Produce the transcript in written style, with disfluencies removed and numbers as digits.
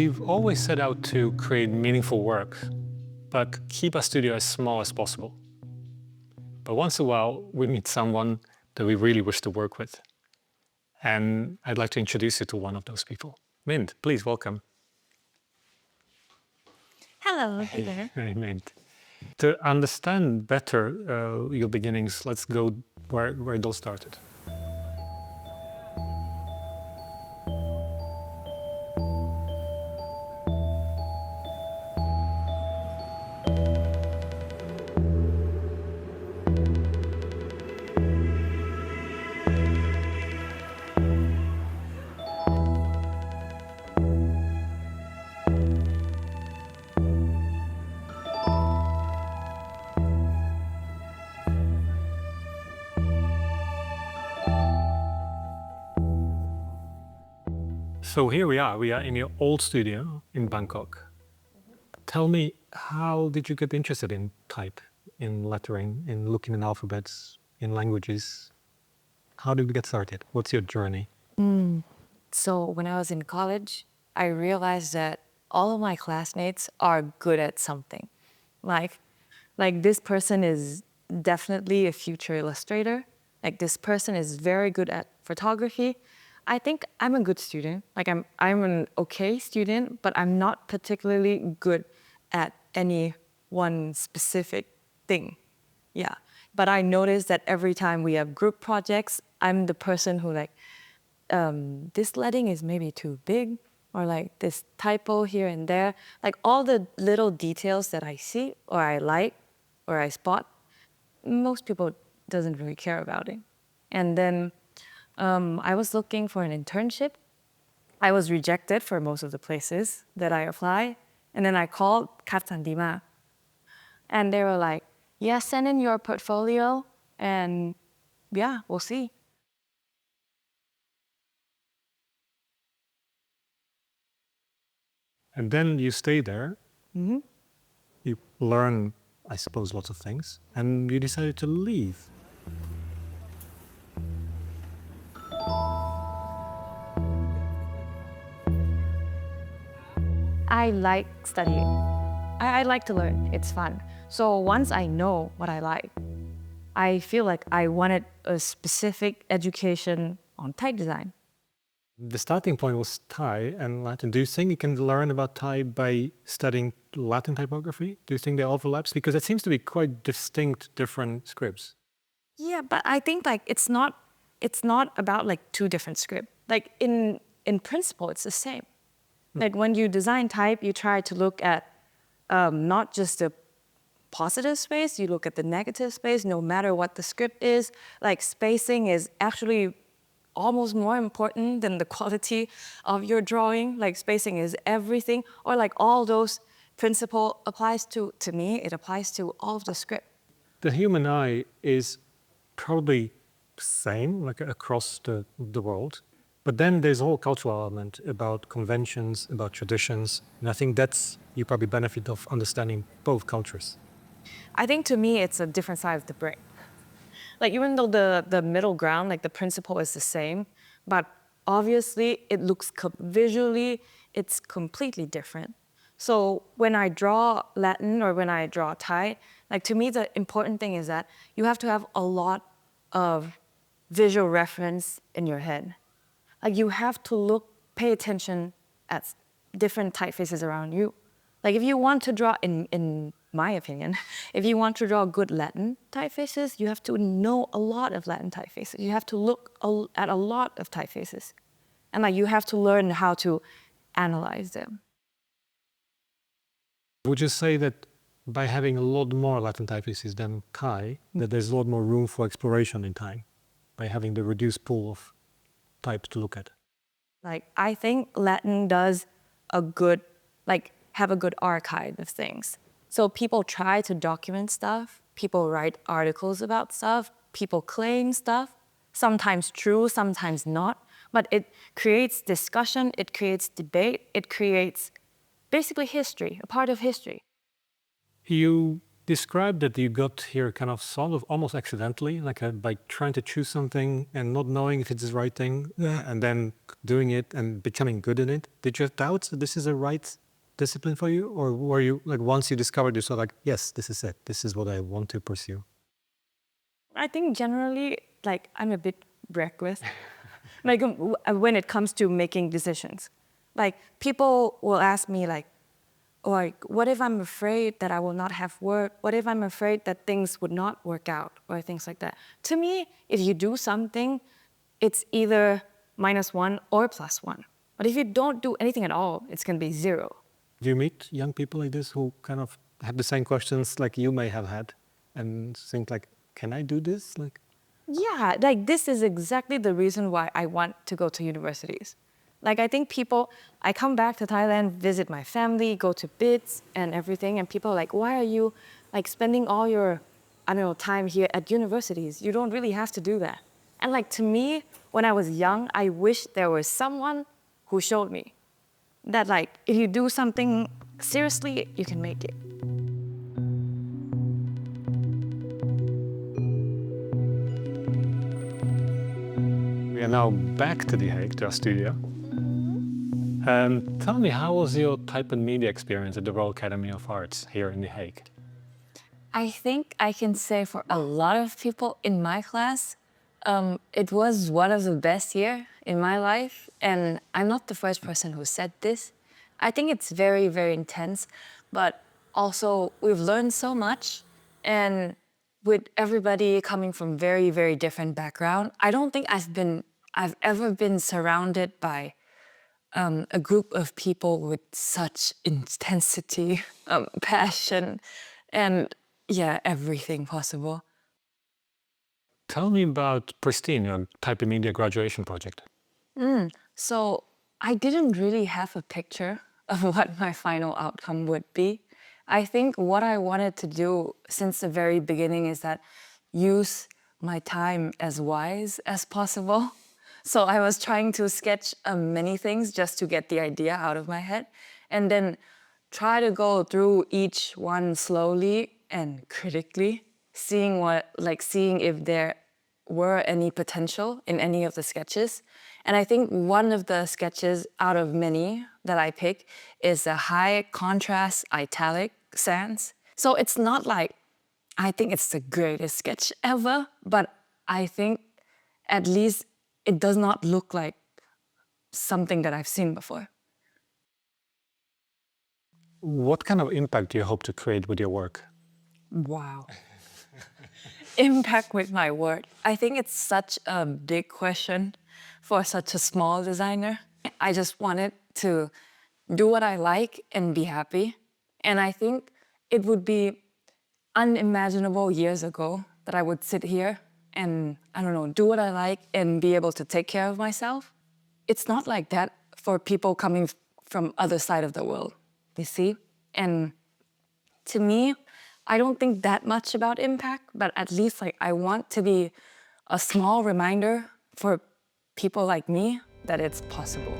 We've always set out to create meaningful work, but keep our studio as small as possible. But once in a while, we meet someone that we really wish to work with. And I'd like to introduce you to one of those people. Mint, please welcome. Hello there. Hey, Mint. To understand better your beginnings, let's go where it all started. So here we are in your old studio in Bangkok. Tell me, how did you get interested in type, in lettering, in looking in alphabets, in languages? How did you get started? What's your journey? So when I was in college, I realized that all of my classmates are good at something. Like this person is definitely a future illustrator. Like this person is very good at photography. I think I'm a good student. Like I'm an okay student, but I'm not particularly good at any one specific thing. Yeah. But I noticed that every time we have group projects, I'm the person who this leading is maybe too big, or like this typo here and there. Like all the little details that I see or I like or I spot, most people doesn't really care about it. And then I was looking for an internship. I was rejected for most of the places that I applied. And then I called Kapsandima. And they were like, yeah, send in your portfolio and yeah, we'll see. And then you stay there. You learn, I suppose, lots of things, and you decided to leave. I like studying. I like to learn. It's fun. So once I know what I like, I feel like I wanted a specific education on type design. The starting point was Thai and Latin. Do you think you can learn about Thai by studying Latin typography? Do you think there overlaps? Because it seems to be quite distinct, different scripts. Yeah, but I think like it's not about like two different scripts. Like in principle, it's the same. Like when you design type, you try to look at not just the positive space, you look at the negative space, no matter what the script is. Like spacing is actually almost more important than the quality of your drawing. Like spacing is everything, or like all those principle applies to me, it applies to all of the script. The human eye is probably same, like across the world. But then there's a whole cultural element about conventions, about traditions. And I think that's, you probably benefit of understanding both cultures. I think to me, it's a different side of the brain. Like even though the middle ground, like the principle is the same, but obviously it looks visually, it's completely different. So when I draw Latin or when I draw Thai, like to me, the important thing is that you have to have a lot of visual reference in your head. Like you have to pay attention at different typefaces around you. Like if you want to draw, in my opinion, if you want to draw good Latin typefaces, you have to know a lot of Latin typefaces. You have to look at a lot of typefaces. And like you have to learn how to analyze them. Would you say that by having a lot more Latin typefaces than Thai, that there's a lot more room for exploration in Thai, by having the reduced pool of types to look at? Like I think Latin does have a good archive of things. So people try to document stuff, people write articles about stuff, people claim stuff, sometimes true, sometimes not, but it creates discussion, it creates debate, it creates basically history, a part of history. You described that you got here kind of sort of almost accidentally, like by trying to choose something and not knowing if it's the right thing, and then doing it and becoming good in it. Did you have doubts that this is the right discipline for you? Or were you, like, once you discovered this, like, yes, this is it. This is what I want to pursue? I think generally, like, I'm a bit reckless. Like, when it comes to making decisions. Like, people will ask me, like, what if I'm afraid that I will not have work? What if I'm afraid that things would not work out? Or things like that. To me, if you do something, it's either -1 or +1. But if you don't do anything at all, it's going to be 0. Do you meet young people like this who kind of have the same questions like you may have had and think like, can I do this? Like, Yeah, like this is exactly the reason why I want to go to universities. Like I think I come back to Thailand, visit my family, go to BITS and everything, and people are like, why are you like spending all your, I don't know, time here at universities? You don't really have to do that. And like to me, when I was young, I wish there was someone who showed me that like, if you do something seriously, you can make it. we are now back to The Hague, to our studio. Tell me, how was your type and media experience at the Royal Academy of Arts here in The Hague? I think I can say for a lot of people in my class, it was one of the best years in my life. And I'm not the first person who said this. I think it's very, very intense, but also we've learned so much. And with everybody coming from very, very different background, I don't think I've ever been surrounded by a group of people with such intensity, passion, and yeah, everything possible. Tell me about Pristine, your type and media graduation project. So I didn't really have a picture of what my final outcome would be. I think what I wanted to do since the very beginning is that use my time as wise as possible. So I was trying to sketch many things just to get the idea out of my head, and then try to go through each one slowly and critically, seeing if there were any potential in any of the sketches. And I think one of the sketches out of many that I pick is a high contrast italic sans. So it's not like I think it's the greatest sketch ever, but I think at least it does not look like something that I've seen before. What kind of impact do you hope to create with your work? Wow. Impact with my work. I think it's such a big question for such a small designer. I just wanted to do what I like and be happy. And I think it would be unimaginable years ago that I would sit here and, I don't know, do what I like and be able to take care of myself. It's not like that for people coming from other side of the world, you see? And to me, I don't think that much about impact, but at least like I want to be a small reminder for people like me that it's possible.